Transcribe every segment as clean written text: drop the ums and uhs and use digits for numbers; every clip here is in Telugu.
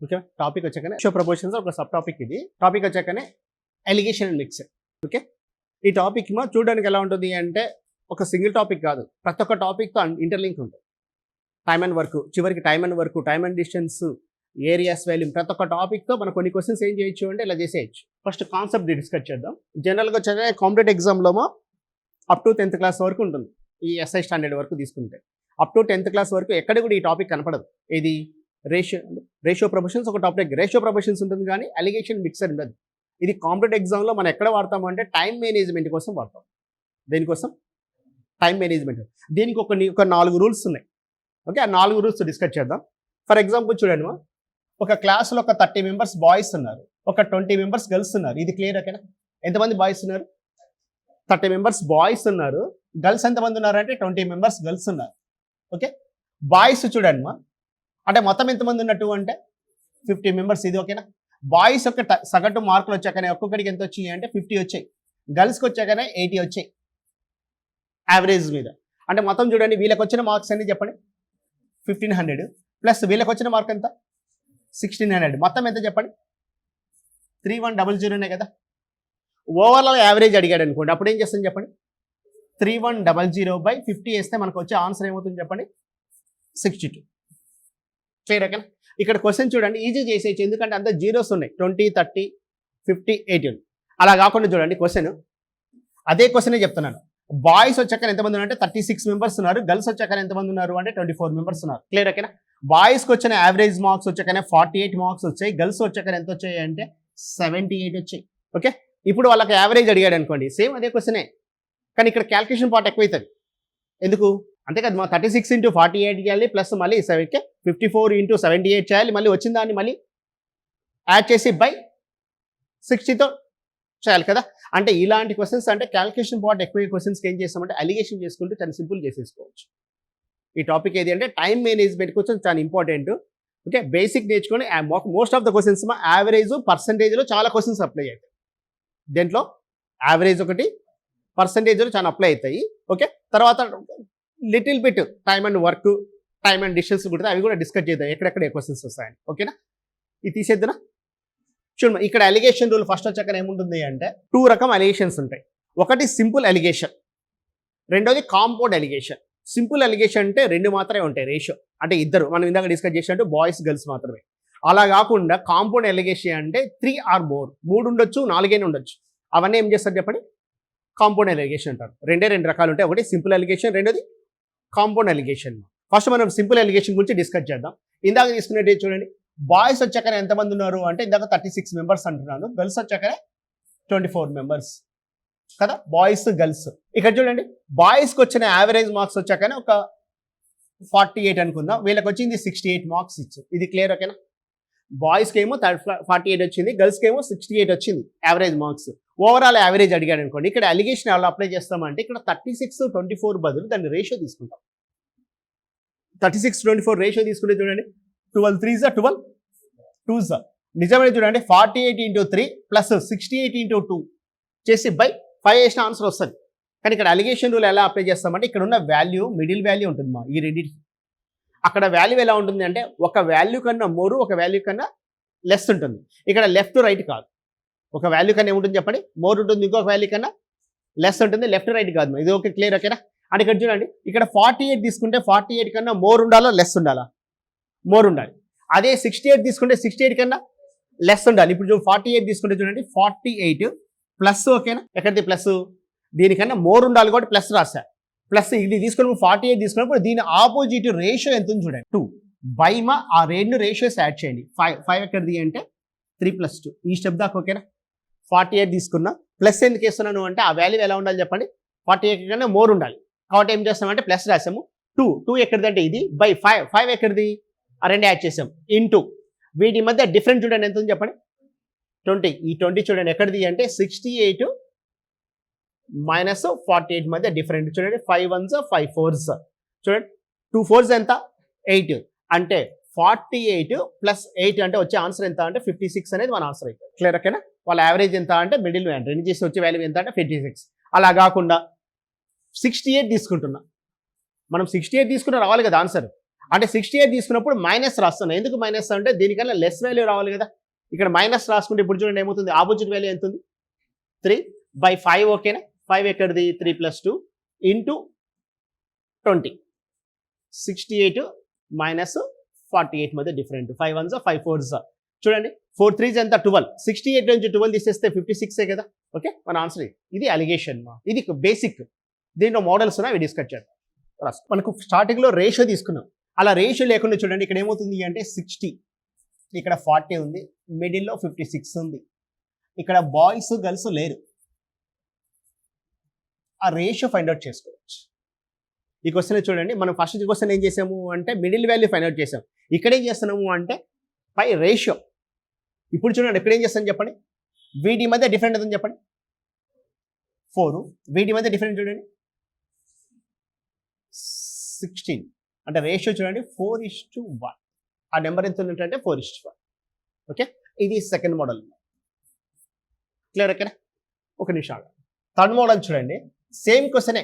ఓకే. టాపిక్ వచ్చాకనే రేషియో ప్రపోర్షన్స్ ఒక సబ్ టాపిక్ ఇది. టాపిక్ వచ్చాకనే ఎలిగేషన్ అండ్ మిక్స్. ఓకే. ఈ టాపిక్ చూడడానికి ఎలా ఉంటుంది అంటే ఒక సింగిల్ టాపిక్ కాదు, ప్రతి ఒక్క టాపిక్తో ఇంటర్లింక్ ఉంటుంది. టైమ్ అండ్ వర్క్, చివరికి time and work, time and distance, areas volume, ప్రతి ఒక్క టాపిక్తో మనం కొన్ని క్వశ్చన్స్ ఏం చేయొచ్చు అంటే ఇలా చేసేయచ్చు. ఫస్ట్ కాన్సెప్ట్ డిస్కస్ చేద్దాం. జనరల్గా వచ్చే కాంపిటేటివ్ ఎగ్జామ్లో అప్ టు 10th క్లాస్ వరకు ఉంటుంది. ఈ ఎస్ఐ స్టాండర్డ్ వరకు తీసుకుంటే అప్ టు 10th క్లాస్ వరకు ఎక్కడ కూడా ఈ టాపిక్ కనపడదు. ఇది రేషియో ప్రపోర్షన్స్ ఒక టాపిక్. రేషియో ప్రపోర్షన్స్ ఉంటుంది కానీ అలిగేషన్ మిక్సర్ ఉండదు. ఇది కాంపిటేటివ్ ఎగ్జామ్లో మనం ఎక్కడ వాడతాము అంటే టైం మేనేజ్మెంట్ కోసం వాడతాం. దేనికోసం? Time management. దీనికి ఒక 4 రూల్స్ ఉన్నాయి. ఓకే, ఆ 4 రూల్స్ డిస్కస్ చేద్దాం. ఫర్ ఎగ్జాంపుల్ చూడండి, ఒక క్లాస్లో ఒక 30 మెంబర్స్ బాయ్స్ ఉన్నారు, ఒక 20 మెంబర్స్ గర్ల్స్ ఉన్నారు. ఇది క్లియర్ ఓకేనా? ఎంతమంది బాయ్స్ ఉన్నారు? 30 మెంబర్స్ బాయ్స్ ఉన్నారు. గర్ల్స్ ఎంతమంది ఉన్నారంటే 20 మెంబర్స్ గర్ల్స్ ఉన్నారు. ఓకే, బాయ్స్ చూడండి అంటే మొత్తం ఎంతమంది ఉన్నట్టు అంటే 50 మెంబర్స్. ఇది ఓకేనా? బాయ్స్ యొక్క సగటు మార్కులు వచ్చాకనే ఒక్కొక్కడికి ఎంత వచ్చాయి అంటే 50 వచ్చాయి. గర్ల్స్కి వచ్చాకనే 80 వచ్చాయి యావరేజ్ మీద. అంటే మొత్తం చూడండి, వీళ్ళకి వచ్చిన మార్క్స్ అన్ని చెప్పండి. 1500 ప్లస్ వీళ్ళకి వచ్చిన మార్క్ ఎంత 1600. మొత్తం ఎంత చెప్పండి? 3100 కదా. ఓవరాల్ యావరేజ్ అడిగాడు అనుకోండి, అప్పుడు ఏం చేస్తాను చెప్పండి? 3100/50 వేస్తే మనకు వచ్చే ఆన్సర్ ఏమవుతుంది చెప్పండి? 62. క్లియర్ ఓకేనా? ఇక్కడ క్వశ్చన్ చూడండి, ఈజీ చేసేయచ్చు, ఎందుకంటే అంత జీరోస్ ఉన్నాయి. 20, 30, 50, 80. అలా కాకుండా చూడండి క్వశ్చన్, అదే క్వశ్చనే చెప్తున్నాను. బాయ్స్ వచ్చాక ఎంతమంది ఉన్నారంటే 36 మెంబర్స్ ఉన్నారు. గర్ల్స్ వచ్చాక ఎంతమంది ఉన్నారు అంటే 24 మెంబర్స్ ఉన్నారు. క్లియర్ ఓకేనా? బాయ్స్కి వచ్చిన యావరేజ్ మార్క్స్ వచ్చాకనే 48 మార్క్స్ వచ్చాయి. గర్ల్స్ వచ్చాక ఎంత వచ్చాయి అంటే 78 వచ్చాయి. ఓకే, ఇప్పుడు వాళ్ళకి యావరేజ్ అడిగాడు అనుకోండి, సేమ్ అదే క్వశ్చనే, కానీ ఇక్కడ క్యాల్కులేషన్ పార్ట్ ఎక్కువ అవుతుంది. ఎందుకు? అంతే కదా, మా 36 × 48 చేయాలి, ప్లస్ మళ్ళీ 54 × 78 చేయాలి, మళ్ళీ వచ్చిన దాన్ని మళ్ళీ యాడ్ చేసి బై 60తో చేయాలి కదా. అంటే ఇలాంటి క్వశ్చన్స్ అంటే క్యాల్కులేషన్ పార్ట్ ఎక్కువ క్వశ్చన్స్కి ఏం చేస్తామంటే అలిగేషన్ చేసుకుంటూ చాలా సింపుల్ చేసేసుకోవచ్చు. ఈ టాపిక్ ఏది అంటే టైం మేనేజ్మెంట్ కోసం చాలా ఇంపార్టెంట్. ఓకే, బేసిక్ నేర్చుకొని most of the questions average పర్సంటేజ్లో చాలా క్వశ్చన్స్ అప్లై అవుతాయి. దేంట్లో యావరేజ్ ఒకటి, పర్సంటేజ్లో చాలా అప్లై అవుతాయి. ఓకే, తర్వాత little bit time and work, time and distance కూడా అవి కూడా డిస్కస్ చేద్దాం, ఎక్కడెక్కడ క్వశ్చన్స్ వస్తాయని. ఓకేనా? ఇది తీసేద్దానా? చూడమ్మా, ఇక్కడ అలిగేషన్ రూల్ ఫస్ట్ వచ్చాక ఏముంటుంది అంటే 2 రకం అలిగేషన్స్ ఉంటాయి. ఒకటి సింపుల్ అలిగేషన్, రెండోది కాంపౌండ్ అలిగేషన్. సింపుల్ అలిగేషన్ అంటే 2 మాత్రమే ఉంటాయి రేషియో, అంటే ఇద్దరు, మనం ఇందాక డిస్కస్ చేసినట్టు బాయ్స్ గర్ల్స్ మాత్రమే. అలా కాకుండా కాంపౌండ్ అలిగేషన్ అంటే 3 or more, 3 ఉండొచ్చు, 4 ఉండొచ్చు. అవన్నీ ఏం చేస్తారు చెప్పండి? కాంపౌండ్ అలిగేషన్ అంటారు. 2 రకాలు ఉంటాయి, ఒకటి సింపుల్ అలిగేషన్, రెండోది కాంపౌండ్ అలిగేషన్. ఫస్ట్ మనం సింపుల్ అలిగేషన్ గురించి డిస్కస్ చేద్దాం. ఇందాక తీసుకున్నట్టు చూడండి, బాయ్స్ వచ్చాకనే ఎంతమంది ఉన్నారు అంటే ఇందాక 36 మెంబర్స్ అంటున్నాను, గర్ల్స్ వచ్చాకనే 24 మెంబర్స్ కదా, బాయ్స్ గర్ల్స్. ఇక్కడ చూడండి, బాయ్స్కి వచ్చిన యావరేజ్ మార్క్స్ వచ్చాకనే ఒక 48 అనుకుందాం, వీళ్ళకి వచ్చింది 68 మార్క్స్ ఇచ్చు. ఇది క్లియర్ ఓకేనా? బాయ్స్కి ఏమో 48 వచ్చింది, గర్ల్స్కి ఏమో 68 వచ్చింది యావరేజ్ మార్క్స్. ఓవరాల్ యావరేజ్ అడిగాడు అనుకోండి, ఇక్కడ అలిగేషన్ ఎలా అప్లై చేస్తామంటే ఇక్కడ 36-24 బదులు దాన్ని రేషియో తీసుకుంటాం. 36-24 రేషియో తీసుకుంటే చూడండి, 12 3s 12 2s. నిజమే చూడండి, 48 × 3 ప్లస్ 68 × 2 చేసి బై 5 వేసిన ఆన్సర్ వస్తుంది. కానీ ఇక్కడ అలిగేషన్ రూల్ ఎలా అప్లై చేస్తామంటే ఇక్కడ ఉన్న వాల్యూ మిడిల్ వాల్యూ ఉంటుంది ఈ రెండింటికి. అక్కడ వాల్యూ ఎలా ఉంటుంది అంటే ఒక వాల్యూ కన్నా మోరు, ఒక వాల్యూ కన్నా లెస్ ఉంటుంది. ఇక్కడ లెఫ్ట్ రైట్ కాదు, ఒక వాల్యూ కన్నా ఏముంటుంది చెప్పండి? మోర్ ఉంటుంది, ఇంకొక వాల్యూ కన్నా లెస్ ఉంటుంది, లెఫ్ట్ రైట్ కాదు. ఇది ఓకే, క్లియర్ ఓకేనా? అంటే ఇక్కడ చూడండి, ఇక్కడ 48 తీసుకుంటే 48 కన్నా మోర్ ఉండాలా లెస్ ఉండాలా? మోర్ ఉండాలి. అదే 68 తీసుకుంటే 68 కన్నా లెస్ ఉండాలి. ఇప్పుడు 48 తీసుకుంటే చూడండి, 48 ప్లస్ ఓకేనా? ఎక్కడిది ప్లస్? దీనికన్నా మోర్ ఉండాలి కాబట్టి ప్లస్ రాశా. ప్లస్ ఇది తీసుకుని 48 తీసుకున్నప్పుడు దీని ఆపోజిట్ రేషియో ఎంత ఉంది చూడండి, 2 బైమా ఆ 2 రేషియోస్ యాడ్ చేయండి. 5 ఎక్కడిది అంటే 3+2. ఈ స్టెప్ దాకా ఓకేనా? 48 తీసుకున్నా, ప్లస్ ఎందుకు వేస్తున్నాను అంటే ఆ వాల్యూ ఎలా ఉండాలి చెప్పండి? 48 కన్నా మోర్ ఉండాలి కాబట్టి ఏం చేస్తామంటే ప్లస్ రాసాము. 2 ఎక్కడిది అంటే ఇది బై 5 ఎక్కడిది? ఆ 2 యాడ్ చేసాం ఇంటూ వీటి మధ్య డిఫరెన్స్ చూడండి ఎంత ఉంది చెప్పండి? 20. ఈ 20 చూడండి ఎక్కడిది అంటే 68 - 48 మధ్య డిఫరెంట్ చూడండి. 5 1s 5 4s చూడండి, 2 4s ఎంత? 8. అంటే 48 + 8 అంటే వచ్చే ఆన్సర్ ఎంత అంటే 56 అనేది మన ఆన్సర్ అయితే. క్లియర్ ఓకేనా? వాళ్ళ యావరేజ్ ఎంత అంటే మిడిల్ వాల్యూ, రెండు చేసి వచ్చే వాల్యూ ఎంత అంటే 56. అలా కాకుండా 68 తీసుకుంటున్నా, మనం 68 తీసుకున్న రావాలి కదా ఆన్సర్. అంటే 68 తీసుకున్నప్పుడు మైనస్ రాస్తున్నాను. ఎందుకు మైనస్ అంటే దీనికన్నా లెస్ వాల్యూ రావాలి కదా. ఇక్కడ మైనస్ రాసుకుంటే ఇప్పుడు చూడండి ఏమవుతుంది, ఆపోజిట్ వాల్యూ ఎంత ఉంది, 3/5. ఓకేనా, 5 ఎక్కడిది, 3 + 2 ఇంటూ 20, 68 మైనస్ 48 మధ్య డిఫరెంట్. 5 1s 5 4s చూడండి, 4 3s ఎంత, 12. 68 నుంచి 12 తీసేస్తే 56 కదా. ఓకే, మన ఆన్సర్ ఇది అలిగేషన్. ఇది బేసిక్. దీంట్లో మోడల్స్ ఉన్నాయి, అవి డిస్కస్ చేద్దాం. మనకు స్టార్టింగ్లో రేషియో తీసుకున్నాం. అలా రేషియో లేకుండా చూడండి ఇక్కడ ఏమవుతుంది అంటే 60, ఇక్కడ 40 ఉంది, మిడిల్లో 56 ఉంది. ఇక్కడ బాయ్స్ గర్ల్స్ లేరు. ఆ రేషియో ఫైండ్ అవుట్ చేసుకోవచ్చు. ఈ క్వశ్చన్ చూడండి, మనం ఫస్ట్ క్వశ్చన్ ఏం చేసాము అంటే మిడిల్ వాల్యూ ఫైండ్ అవుట్ చేసాం. ఇక్కడ ఏం చేస్తున్నాము అంటే పై రేషియో. ఇప్పుడు చూడండి ఇక్కడ ఏం చేస్తాను చెప్పండి, వీటి మధ్య డిఫరెంట్ ఎంతని చెప్పండి, 4. వీటి మధ్య డిఫరెంట్ చూడండి 16. అంటే రేషియో చూడండి 4:1. ఆ నెంబర్ ఎంత ఉన్నట్టు 4:1. ఓకే, ఇది సెకండ్ మోడల్. క్లియర్ ఇక్కడ ఒక నిమిషం. థర్డ్ మోడల్ చూడండి, సేమ్ క్వశ్చనే.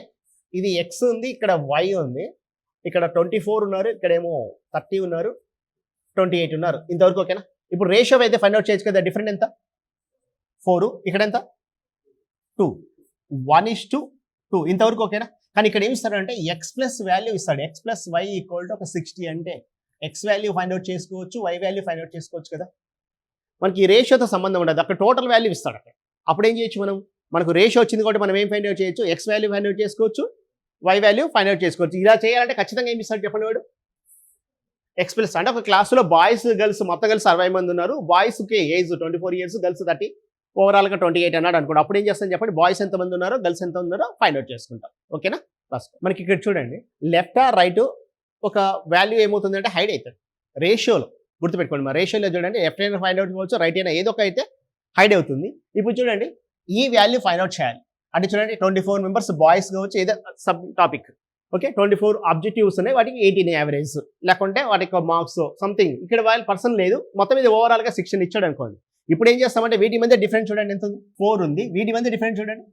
ఇది ఎక్స్ ఉంది, ఇక్కడ వై ఉంది, ఇక్కడ 24 ఉన్నారు, ఇక్కడేమో 30 ఉన్నారు, 28 ఉన్నారు. ఇంతవరకు ఓకేనా. ఇప్పుడు రేషియో అయితే ఫైండ్ అవుట్ చేయొచ్చు కదా. డిఫరెంట్ ఎంత, 4. ఇక్కడ ఎంత, 2. 1:2. ఇంతవరకు ఓకేనా. కానీ ఇక్కడ ఏమి ఇస్తాడంటే ఎక్స్ ప్లస్ వాల్యూ ఇస్తాడు. X plus Y equal to ఒక 60 అంటే ఎక్స్ వాల్యూ ఫైండ్ అవుట్ చేసుకోవచ్చు, వై వాల్యూ ఫైండ్ అవుట్ చేసుకోవచ్చు కదా. మనకి ఈ రేషియోతో సంబంధం ఉండదు, అక్కడ టోటల్ వాల్యూ ఇస్తాడు. అక్కడ అప్పుడు ఏం చేయొచ్చు మనం, మనకు రేషియో వచ్చింది కాబట్టి మనం ఏం ఫైండ్ అవుట్ చేయొచ్చు, ఎక్స్ వాల్యూ ఫైండ్ అవుట్ చేసుకోవచ్చు, వై వాల్యూ ఫైండ్ అవుట్ చేసుకోవచ్చు. ఇలా చేయాలంటే ఖచ్చితంగా ఏమి ఇస్తాడు చెప్పండి వాడు, ఎక్స్ ప్లస్. అంటే ఒక క్లాసులో బాయ్స్ గర్ల్స్ మొత్తం కలిసి 60 మంది ఉన్నారు. బాయ్స్కి ఏజ్ 24 years, గర్ల్స్ 30, ఓవరాల్గా 28 అన్నాడు అనుకోండి. అప్పుడు ఏం చేస్తాను చెప్పండి, బాయ్స్ ఎంతమంది ఉన్నారో గర్ల్స్ ఎంత ఉన్నారో ఫైండ్ అవుట్ చేసుకుంటాం. ఓకేనా. మనకి ఇక్కడ చూడండి లెఫ్ట్ ఆర్ రైట్ ఒక వాల్యూ ఏమవుతుందంటే హైడ్ అవుతుంది రేషియోలో. గుర్తుపెట్టుకోండి, మా రేషియోలో చూడండి లెఫ్ట్ అయినా ఫైండ్ అవుట్ కావచ్చు, రైట్ అయినా ఏదో ఒక అయితే హైడ్ అవుతుంది. ఇప్పుడు చూడండి ఈ వాల్యూ ఫైండ్ అవుట్ చేయాలి అంటే చూడండి 24 మెంబర్స్ బాయ్స్ కావచ్చు, ఏదో సబ్ టాపిక్. ఓకే, 24 ఆబ్జెక్టివ్స్ ఉన్నాయి, వాటికి 18 యావరేజ్, లేకుంటే వాటికి మార్క్స్ సంథింగ్. ఇక్కడ వాళ్ళ పర్సన్ లేదు, మొత్తం ఇది ఓవరాల్గా 16 ఇచ్చాడు అనుకోండి. ఇప్పుడు ఏం చేస్తామంటే వీటి మధ్య డిఫరెన్స్ చూడండి ఎంత ఉంది, 4 ఉంది. వీటి మధ్య డిఫరెన్స్ చూడండి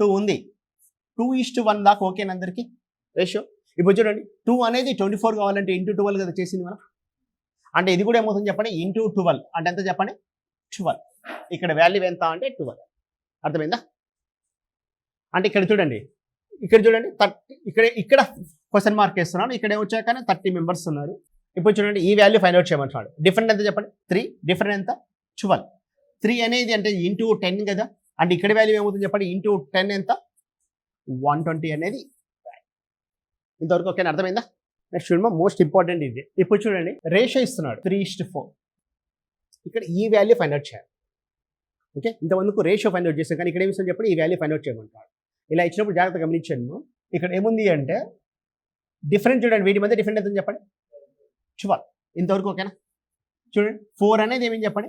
2 ఉంది. 2:1 దాకా ఓకేనా అందరికి రేషియో. ఇప్పుడు చూడండి 2 అనేది 24 కావాలంటే ఇంటూ 12 కదా చేసింది మనం. అంటే ఇది కూడా ఏమవుతుంది చెప్పండి, ఇంటూ 12 అంటే ఎంత చెప్పండి, 12. ఇక్కడ వాల్యూ ఎంత అంటే 12. అర్థమైందా. అంటే ఇక్కడ చూడండి 30, ఇక్కడ క్వశ్చన్ మార్క్ వేస్తున్నాను, ఇక్కడ ఏమొచ్చాక 30 మెంబర్స్ ఉన్నారు. ఇప్పుడు చూడండి ఈ వాల్యూ ఫైండ్ అవుట్ చేయమంటున్నాడు. డిఫరెంట్ ఎంత చెప్పండి, 3. డిఫరెంట్ ఎంత, 12. 3 అనేది అంటే ఇంటూ 10 కదా. అంటే ఇక్కడ వాల్యూ ఏమవుతుంది చెప్పండి, ఇంటూ 10 ఎంత, 120 అనేది. ఇంతవరకు ఓకేనా, అర్థమైందా. నెక్స్ట్ చూడమ్మా, మోస్ట్ ఇంపార్టెంట్ ఇది. ఇప్పుడు చూడండి రేషియో ఇస్తున్నాడు 3:4. ఇక్కడ ఈ వాల్యూ ఫైండ్ అవుట్ చేయాలి. ఓకే, ఇంతమందికి రేషియో ఫైండ్ అవుట్ చేస్తాం, కానీ ఇక్కడ ఏమి ఇస్తాను చెప్పండి, ఈ వాల్యూ ఫైండ్ అవుట్ చేయమంటాడు. ఇలా ఇచ్చినప్పుడు జాగ్రత్తగా గమనించాను. ఇక్కడ ఏముంది అంటే డిఫరెంట్ చూడండి, వీటి మధ్య డిఫరెంట్ ఎంత చెప్పండి, 12. ఇంతవరకు ఓకేనా. చూడండి 4 అనేది ఏమేమి చెప్పండి,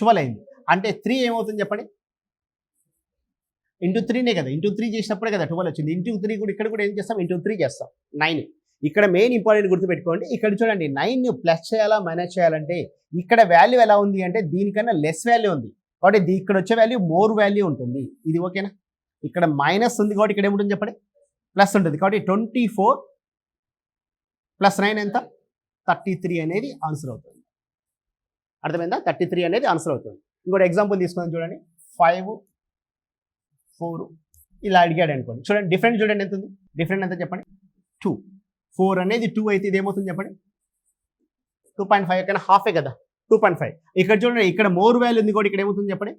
12 అయింది. అంటే 3 ఏమవుతుంది చెప్పండి, ఇంటూ 3నే కదా, ఇంటూ 3 చేసినప్పుడే కదా 12 వచ్చింది. ఇంటూ 3 కూడా ఇక్కడ కూడా ఏం చేస్తాం, ఇంటూ 3 చేస్తాం, 9. ఇక్కడ మెయిన్ ఇంపార్టెంట్ గుర్తుపెట్టుకోండి, ఇక్కడ చూడండి 9 ప్లస్ చేయాలా మైనస్ చేయాలంటే ఇక్కడ వాల్యూ ఎలా ఉంది అంటే దీనికన్నా లెస్ వాల్యూ ఉంది కాబట్టి ఇక్కడ వచ్చే వాల్యూ మోర్ వాల్యూ ఉంటుంది. ఇది ఓకేనా. ఇక్కడ మైనస్ ఉంది కాబట్టి ఇక్కడ ఏముంటుంది చెప్పండి, ప్లస్ ఉంటుంది. కాబట్టి 24 + 9 ఎంత, 33 అనేది ఆన్సర్ అవుతుంది. అర్థమైందా, 33 అనేది ఆన్సర్ అవుతుంది. ఇంకోటి ఎగ్జాంపుల్ తీసుకుందాం చూడండి, 5 4 ఇలా అడిగాడు అనుకోండి. చూడండి డిఫరెంట్ చూడండి ఎంత ఉంది, డిఫరెంట్ ఎంత చెప్పండి, 2. 4 అనేది 2 అయితే ఇది ఏమవుతుంది చెప్పండి, 2.5 కన్నా హాఫే కదా, 2.5. ఇక్కడ చూడండి ఇక్కడ మోర్ వాల్యూ ఉంది కూడా ఇక్కడ ఏమవుతుంది చెప్పండి,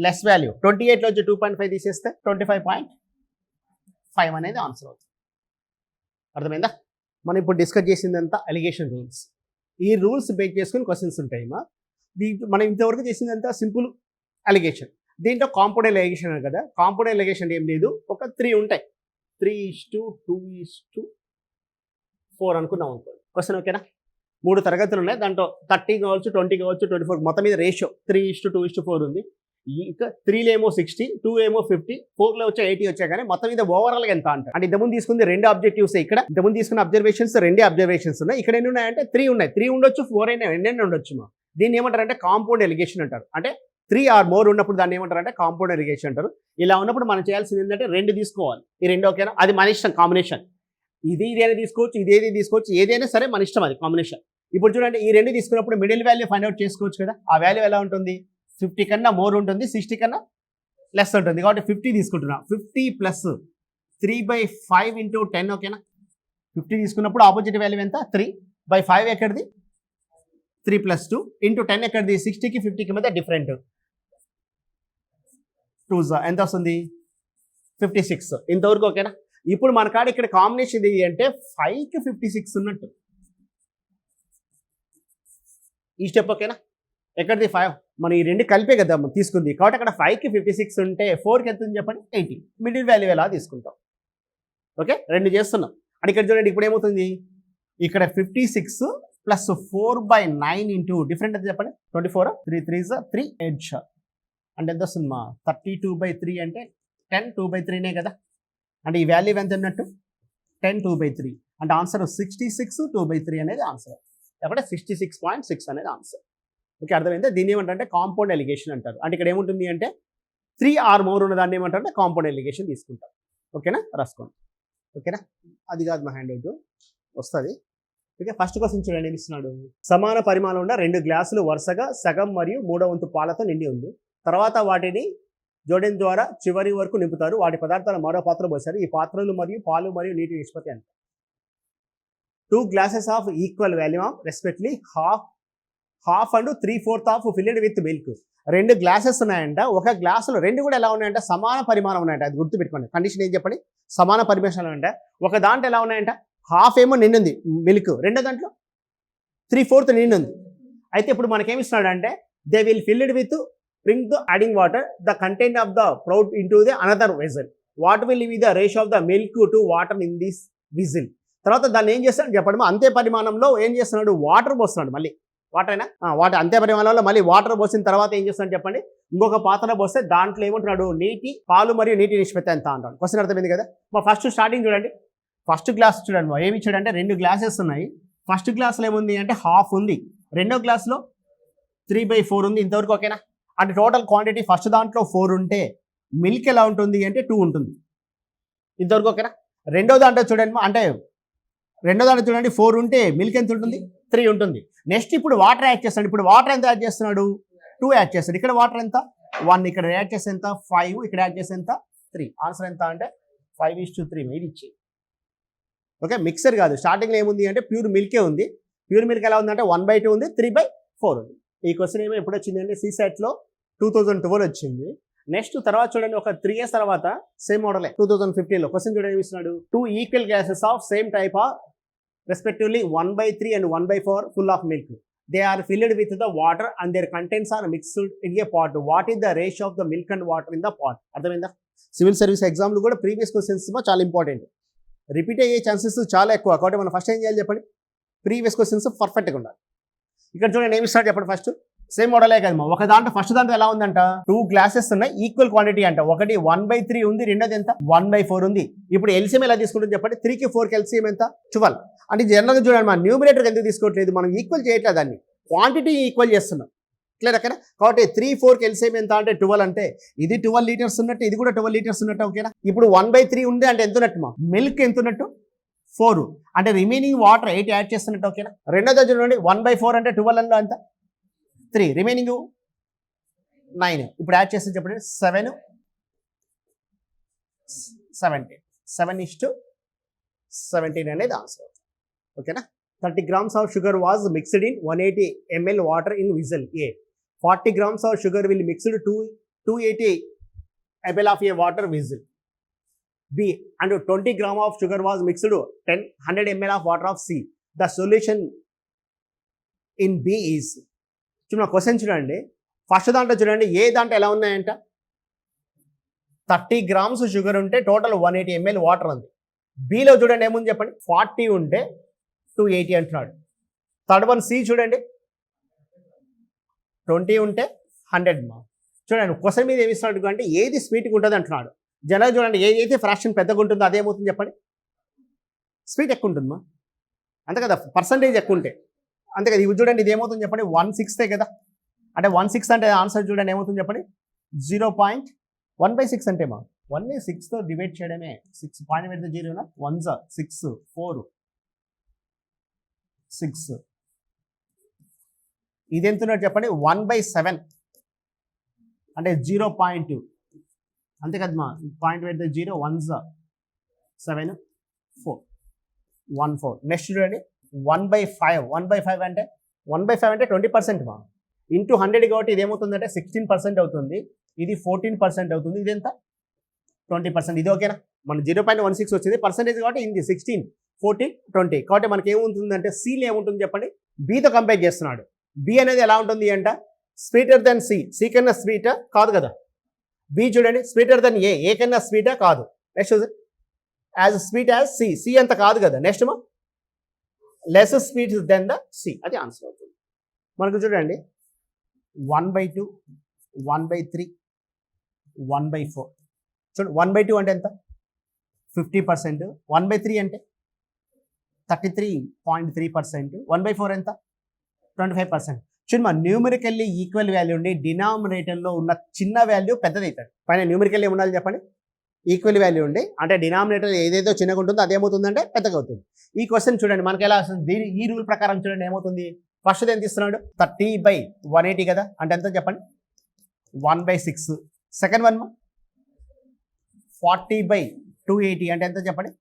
లెస్ వాల్యూ. 28లో వచ్చి 2.5 తీసేస్తే 25.5 అనేది ఆన్సర్ అవుతుంది. అర్థమైందా. మనం ఇప్పుడు డిస్కస్ చేసిందంతా అలిగేషన్ రూల్స్. ఈ రూల్స్ బేస్ చేసుకుని క్వశ్చన్స్ ఉంటాయి. మనం ఇంతవరకు చేసిందంతా సింపుల్ అలిగేషన్. దీంట్లో కాంపౌండ్ ఎలిగేషన్ కదా, కాంపౌండ్ ఎలిగేషన్ ఏం లేదు, ఒక 3 ఉంటాయి. 3:2:4 అనుకున్నాం అనుకోండి. క్వశ్చన్ ఓకేనా. 3 తరగతులు ఉన్నాయి, దాంట్లో 30 కావచ్చు, 20 కావచ్చు, 24 మొత్తం మీద రేషియో 3:2:4 ఉంది. ఇంకా 3లో ఏమో 60, 2 ఏమో 50, 4లో వచ్చే 80 వచ్చాయి. కానీ మొత్తం మీద ఓవరాల్గా ఎంత అంటే ఇంతకుముందు తీసుకుంది 2 ఆబ్జెక్టివ్స్. ఇక్కడ ఇంతకుముందు తీసుకున్న అబ్జర్వేషన్స్ 2 అబ్జర్వేషన్స్ ఉన్నాయి. ఇక్కడ ఎన్ని ఉన్నాయంటే 3 ఉన్నాయి. 3 ఉండొచ్చు, 4 అయినా ఎన్నైనా ఉండొచ్చు. దీన్ని ఏమంటారంటే కాంపౌండ్ ఎలిగేషన్ అంటారు. అంటే 3 or more ఉన్నప్పుడు దాన్ని ఏమంటారంటే కాంపౌండ్ ఎలిగేషన్ అంటారు. ఇలా ఉన్నప్పుడు మనం చేయాల్సింది ఏంటంటే 2 తీసుకోవాలి. ఈ 2 ఓకేనా, అది మన ఇష్టం కాంబినేషన్. ఇదేనా తీసుకోవచ్చు, ఇదేది తీసుకోవచ్చు, ఏదైనా సరే మన ఇష్టం, అది కాంబినేషన్. ఇప్పుడు చూడండి ఈ రెండు తీసుకున్నప్పుడు మిడిల్ వాల్యూ ఫైండ్ అవుట్ చేసుకోవచ్చు కదా. ఆ వాల్యూ ఎలా ఉంటుంది, 50 కన్నా మోర్ ఉంటుంది, 60 కన్నా లెస్ ఉంటుంది. కాబట్టి 50 తీసుకుంటున్నా. 50 ప్లస్ 3/5 ఇంటూ 10, ఓకేనా. 50 తీసుకున్నప్పుడు ఆపోజిట్ వాల్యూ ఎంత, 3/5 ఎక్కడిది, 3 + 2 ఇంటూ 10 ఎక్కడిది, 60కి 50కి మధ్య డిఫరెంట్. 2 ఎంత వస్తుంది, 56. ఇంతవరకు ఓకేనా. ఇప్పుడు మన కాడ ఇక్కడ కాంబినేషన్ ఇది అంటే 5కి 56 ఉన్నట్టు ఈ స్టెప్, ఓకేనా. ఎక్కడిది 5, మనం ఈ రెండు కలిపే కదా తీసుకుంది. కాబట్టి అక్కడ 5కి 56 ఉంటే 4కి ఎంత ఉంది చెప్పండి, 80. మిడిల్ వాల్యూ ఎలా తీసుకుంటాం, ఓకే. రెండు చేస్తున్నాం. అంటే ఇక్కడ చూడండి ఇప్పుడు ఏమవుతుంది, ఇక్కడ 56 ప్లస్ 4/9 ఇంటూ డిఫరెంట్ ఎంత చెప్పండి, 24, 3 3 3 8 అంటే ఎంత వస్తుంది మా 32/3 అంటే 10 2/3నే కదా. అంటే ఈ వాల్యూ ఎంత ఉన్నట్టు 10 2/3 అంటే ఆన్సర్ 66 2/3 అనేది ఆన్సర్. అక్కడ 66.6 అనేది ఆన్సర్. ఓకే, అర్థమైందా. దీన్ని ఏమంటారంటే కాంపౌండ్ ఎలిగేషన్ అంటారు. అంటే ఇక్కడ ఏముంటుంది అంటే 3 or more ఉన్న దాన్ని ఏమంటారంటే కాంపౌండ్ ఎలిగేషన్ తీసుకుంటాం. ఓకేనా, రాసుకోండి. ఓకేనా, అది కాదు మా హ్యాండ్ అవుట్ వస్తుంది. ఓకే, ఫస్ట్ క్వశ్చన్ చూడండి ఏమి ఇస్తున్నాడు. సమాన పరిమాణం ఉన్న 2 గ్లాసులు వరుసగా సగం మరియు 1/3 వంతు పాలతో నిండి ఉంది. తర్వాత వాటిని జోడించడం ద్వారా చివరి వరకు నింపుతారు. వాటి పదార్థాలు మరో పాత్ర పోసారు. ఈ పాత్రలు మరియు పాలు మరియు నీటి నిష్పత్తి ఎంత. 2 glasses of equal volume of respectively half and 3/4 of filled with milk. 2 glasses ఉన్నాయంట. ఒక గ్లాసులో రెండు కూడా ఎలా ఉన్నాయంట, సమాన పరిమాణం ఉన్నాయంట. అది గుర్తుపెట్టుకోండి. కండిషన్ ఏం చెప్పండి, సమాన పరిమాణం అంటే ఒక దాంట్లో ఎలా ఉన్నాయంట, హాఫ్ ఏమో నిండుంది మిల్క్, రెండో దాంట్లో 3/4 నిండుంది. అయితే ఇప్పుడు మనకేమి ఇస్తున్నాడు అంటే they will filled with bring the adding water the content of the proud into the another vessel. What will be the ratio of the milk to water in this whistle. తర్వాత దాన్ని ఏం చేస్తాడు చెప్పండి, అంతే పరిమాణంలో ఏం చేస్తున్నాడు, వాటర్ పోస్తున్నాడు. మళ్ళీ వాటర్ అయినా వాటర్ అంతే పరిమాణంలో మళ్ళీ వాటర్ పోసిన తర్వాత ఏం చేస్తాడు చెప్పండి, ఇంకొక పాత్ర పోస్తే దాంట్లో ఏమంటున్నాడు, నీటి పాలు మరియు నీటి నిష్పత్తి ఎంత అంటాడు. క్వశ్చన్ అర్థమైంది కదా. మా ఫస్ట్ స్టార్టింగ్ చూడండి, ఫస్ట్ గ్లాస్ చూడండి మా ఏమి ఇచ్చాడు అంటే 2 గ్లాసెస్ ఉన్నాయి. ఫస్ట్ గ్లాస్లో ఏముంది అంటే హాఫ్ ఉంది, రెండో గ్లాస్లో 3/4 ఉంది. ఇంతవరకు ఓకేనా. అంటే టోటల్ క్వాంటిటీ ఫస్ట్ దాంట్లో 4 ఉంటే మిల్క్ ఎలా ఉంటుంది అంటే 2 ఉంటుంది. ఇంతవరకు ఓకేనా. రెండో దాంట్లో చూడండి అంటే రెండో దాంట్లో చూడండి 4 ఉంటే మిల్క్ ఎంత ఉంటుంది, 3 ఉంటుంది. నెక్స్ట్ ఇప్పుడు వాటర్ యాడ్ చేస్తాడు. ఇప్పుడు వాటర్ ఎంత యాడ్ చేస్తున్నాడు, 2 యాడ్ చేస్తాడు. ఇక్కడ వాటర్ ఎంత 1, ఇక్కడ యాడ్ చేస్తే ఎంత 5, ఇక్కడ యాడ్ చేస్తే ఎంత 3. ఆన్సర్ ఎంత అంటే 5:3 ఇది ఇచ్చి. ఓకే, మిక్సర్ కాదు. స్టార్టింగ్లో ఏముంది అంటే ప్యూర్ మిల్కే ఉంది. ప్యూర్ మిల్క్ ఎలా ఉందంటే 1/2 ఉంది, 3/4 ఉంది. ఈ క్వశ్చన్ ఏమో ఎప్పుడు వచ్చింది అంటే CSATలో 2012 వచ్చింది. నెక్స్ట్ తర్వాత చూడండి ఒక 3 years తర్వాత సేమ్ మోడలే 2015లో క్వశ్చన్ చూడండి ఇస్తున్నాడు. 2 equal glasses of same type of respectively 1/3 and 1/4 full of milk. They are filled with the water and their contents are mixed in a pot. What is the ratio of the milk and water in the pot? అర్థమైందా. సివిల్ సర్వీస్ ఎగ్జామ్లు కూడా ప్రీవియస్ క్వశ్చన్స్ చాలా ఇంపార్టెంట్, రిపీట్ అయ్యే ఛాన్సెస్ చాలా ఎక్కువ. కాబట్టి మనం ఫస్ట్ ఏం చేయాలి చెప్పండి, ప్రీవియస్ క్వశ్చన్స్ పర్ఫెక్ట్గా ఉండాలి. ఇక్కడ చూడండి ఏమి స్టార్ట్ చెప్పండి, ఫస్ట్ సేమ్ మోడలే కదమ్మా. ఒక దాంట్లో ఫస్ట్ దాంట్లో ఎలా ఉందంట, 2 గ్లాసెస్ ఉన్నాయి, ఈక్వల్ క్వాంటిటీ అంట. ఒకటి 1/3 ఉంది, రెండోది ఎంత 1/4 ఉంది. ఇప్పుడు ఎల్సిఎం ఎలా తీసుకుంటుంది చెప్పండి, 3కి 4కి ఎల్సిఎం ఎంత 12. అంటే జనరల్గా చూడండి మన న్యూమినేటర్ ఎందుకు తీసుకోవట్లేదు, మనం ఈక్వల్ చేయట్లేదు, దాన్ని క్వాంటిటీ ఈక్వల్ చేస్తున్నాం. క్లియర్ అక్కడ. కాబట్టి 3 4కి ఎల్సిఎం ఎంత అంటే 12. అంటే ఇది 12 లీటర్స్ ఉన్నట్టు, ఇది కూడా 12 లీటర్స్ ఉన్నట్టు. ఓకేనా. ఇప్పుడు 1/3 ఉంది అంటే ఎంత ఉన్నట్టు, మా మిల్క్ ఎంత ఉన్నట్టు 4. అంటే రిమైనింగ్ వాటర్ 8 యాడ్ చేస్తున్నట్టు. ఓకేనా. రెండోది చూడండి 1/4 అంటే 12 అంలో ఎంత 3, రిమైనింగ్ 9. ఇప్పుడు యాడ్ చేస్తే చెప్పండి 7 17 7:17 అనేది ఆన్సర్. ఓకేనా. 30 grams of sugar was mixed in 180 ml water in vessel A. 40 grams of sugar will mixed to 280 ml of a water vessel B. And 20 grams of sugar was mixed to 100 ml of water of C. The solution in B is. చూడండి క్వశ్చన్ చూడండి, ఫస్ట్ దాంట్లో చూడండి ఏ దాంట్లో ఎలా ఉన్నాయంట, 30 grams షుగర్ ఉంటే టోటల్ 180 ml వాటర్ ఉంది. బిలో చూడండి ఏముంది చెప్పండి, 40 ఉంటే 280 అంటున్నాడు. థర్డ్ వన్ సి చూడండి 20 ఉంటే 100. చూడండి క్వశ్చన్ మీద ఏమి ఇస్తున్నాడు అంటే ఏది స్వీట్గా ఉంటుంది అంటున్నాడు. జనరల్ చూడండి ఏదైతే ఫ్రాక్షన్ పెద్దగా ఉంటుందో అదేమవుతుంది చెప్పండి, స్వీట్ ఎక్కువ ఉంటుందమ్మా, అంతే కదా, పర్సంటేజ్ ఎక్కువ ఉంటే అంతే కదా. ఇవి చూడండి ఇది ఏమవుతుంది చెప్పండి 1/6 కదా. అంటే 1/6 అంటే ఆన్సర్ చూడండి ఏమవుతుంది చెప్పండి 0.1/6 అంటే మా 1ని 6తో డివైడ్ చేయడమే. 6 పాయింట్ పెడితే 0 1 6 4 6 ఇది ఎంత ఉన్నట్టు చెప్పండి 1/7 అంటే 0.2 అంతే కదమ్మా. పాయింట్ పెడితే 0 1 7 4 1 4. నెక్స్ట్ చూడండి 1/5. 1/5 అంటే 1/5 అంటే 20% మా ఇంటూ 100 కాబట్టి ఇది ఏమవుతుందంటే 16% అవుతుంది. ఇది 14% అవుతుంది. ఇది ఎంత 20%. ఇది ఓకేనా. మన 0.16 వచ్చింది పర్సెంటేజ్ కాబట్టి ఇది 16 14 20 కాబట్టి మనకి ఏముంటుందంటే సిలో ఏముంటుంది చెప్పండి బితో కంపేర్ చేస్తున్నాడు. బి అనేది ఎలా ఉంటుంది అంట స్వీటర్ దెన్ సి కన్నా స్వీటర్ కాదు కదా. బి చూడండి స్వీటర్ దెన్ ఏ కన్నా స్వీటా కాదు. Next as sweet as C అంత కాదు కదా. నెక్స్ట్ మా less sweet than the C అది ఆన్సర్ అవుతుంది. మనకు చూడండి 1/2 1/3 1/4 చూడండి 1/2 అంటే ఎంత 50%. 1/3 అంటే 33.3%. 1/4 ఎంత 25%. చూడండి మా న్యూమరికల్లీ ఈక్వల్ వాల్యూ ఉండి డినామినేటర్లో ఉన్న చిన్న వాల్యూ పెద్దది అవుతుంది. పైన న్యూమరికల్లీ ఉండాలి చెప్పండి ఈక్వల్ వాల్యూ ఉండి అంటే డినామినేటర్ ఏదైతే చిన్నగా ఉంటుందో అదేమవుతుందంటే పెద్దగా అవుతుంది. ఈ క్వశ్చన్ చూడండి మనకి ఎలా వస్తుంది. ఈ రూల్ ప్రకారం చూడండి ఏమవుతుంది. ఫస్ట్ ఎంత ఇస్తున్నాడు 30/180 కదా అంటే ఎంత చెప్పండి 1/6. సెకండ్ వన్ 40/280 అంటే ఎంత చెప్పండి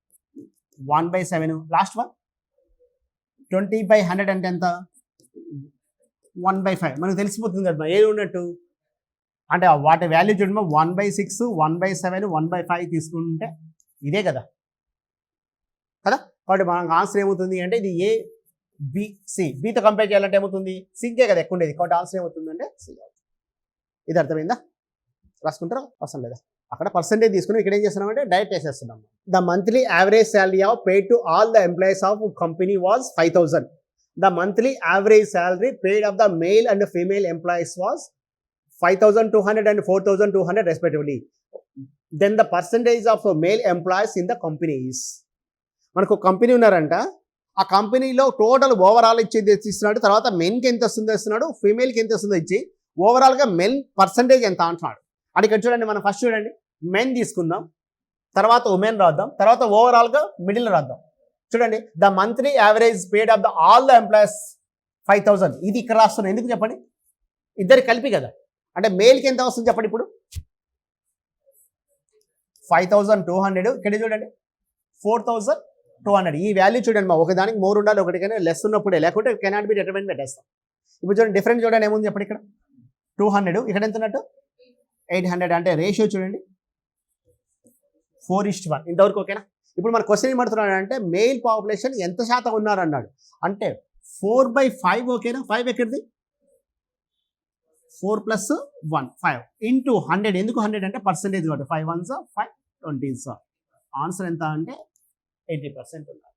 1/7. లాస్ట్ వన్ 20/100 అంటే ఎంత 1/5. మనకు తెలిసిపోతుంది కదా ఏది ఉన్నట్టు అంటే వాటి వాల్యూ చూడండి 1/6 1/7 1/5 తీసుకుంటే ఇదే కదా కాబట్టి మనకు ఆన్సర్ ఏమవుతుంది అంటే ఇది ఏ బి సి. బితో కంపేర్ చేయాలంటే ఏమవుతుంది సికే కదా ఎక్కువ ఉండేది కాబట్టి ఆన్సర్ ఏమవుతుంది అంటే సి. ఇది అర్థమైందా. రాసుకుంటారా అవసరం లేదా. అక్కడ పర్సెంటేజ్ తీసుకుని ఇక్కడ ఏం చేస్తున్నామంటే డైరెక్ట్ చేసేస్తున్నాం. The monthly average salary of paid to all the employees of company was 5,000. The monthly average salary paid of the male and female employees was 5,200 and 4,200 respectively. Then the percentage of male employees in the company is. మనకు కంపెనీ ఉన్నారంట ఆ కంపెనీలో టోటల్ ఓవరాల్ ఇచ్చేది ఇస్తున్నాడు. తర్వాత మెన్కి ఎంత వస్తుందో ఇస్తున్నాడు ఫీమేల్కి ఎంత వస్తుందో ఇచ్చి ఓవరాల్గా మెన్ పర్సంటేజ్ ఎంత అంటున్నాడు. అది ఇక్కడ చూడండి మనం ఫస్ట్ చూడండి మెన్ తీసుకుందాం తర్వాత ఉమెన్ రాద్దాం తర్వాత ఓవరాల్గా మిడిల్ రాద్దాం. చూడండి the monthly average paid of the all the employees 5,000 ఇది ఇక్కడ రాస్తున్నాం ఎందుకు చెప్పండి ఇద్దరు కలిపి కదా అంటే మేల్కి ఎంత వస్తుంది చెప్పండి ఇప్పుడు 5,200 ఇక్కడ చూడండి 4,200 ఈ వాల్యూ చూడండి మా ఒకదానికి మోర్ ఉండాలి ఒకటికైనా లెస్ ఉన్నప్పుడే లేకుంటే కెనాట్ బి డిటర్మైన్ పెట్టేస్తాం. ఇప్పుడు చూడండి డిఫరెంట్ చూడండి ఏముంది చెప్పండి ఇక్కడ 200 ఇక్కడ ఎంత ఉన్నట్టు 800 అంటే రేషియో చూడండి 4:1 ఇంతవరకు ఓకేనా. ఇప్పుడు మన క్వశ్చన్ ఏమంటున్నాడు అంటే మెయిల్ పాపులేషన్ ఎంత శాతం ఉన్నారన్నాడు అంటే 4/5 ఓకేనా. 5 ఎక్కడిది 4 + 1 5 ఇంటూ 100 ఎందుకు 100 అంటే పర్సెంటేజ్ కాబట్టి 5 1s 5 20s ఆన్సర్ ఎంత అంటే 80% ఉన్నారు.